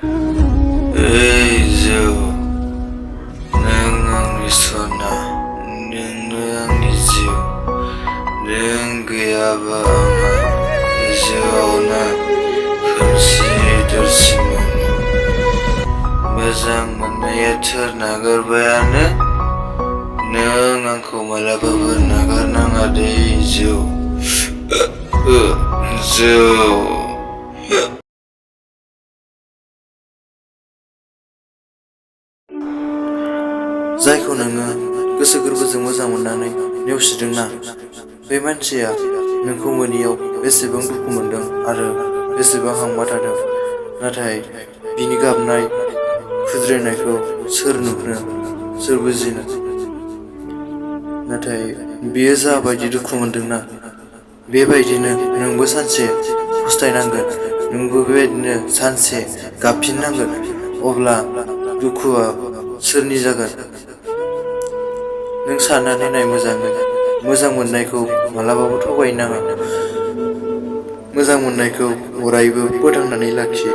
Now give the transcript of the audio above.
ओइ जौ नों आंनि सना नोंनो आंनि जिउ नों गैयाबा आंहा जिउआवनो खोमसि दरसिमोन मोजां मोननाया थोर नागारबायानो नों आंखौ मालाबाबो नागारनाङा दे जौ जायखौ नोङो गोसो गोरबोजों मोजां मोननानै नेवसिदोंना बे मानसिया नोंखौ मोनैयाव बेसेबां दुखु मोनदों आरो बेसेबां हांमा थादों नाथाय बिनि गाबनाय खुद्रायनायखौ सोर नुनो सोर बुजिनो नाथाय बियो जाबायदि दुखु मोनदोंना बेबायदिनो नोंबो सानसे फस्थायनांगोन नोंबो बेबायदिनो सानसे गाबफिननांगोन अब्ला दुखुआ सोरनि जागोन नों साननानै नाय मोजाङै मोजां मोननायखौ मालाबाबो थगायनो नाङा मोजां मोननायखौ अरायबो फोथांनानै लाखि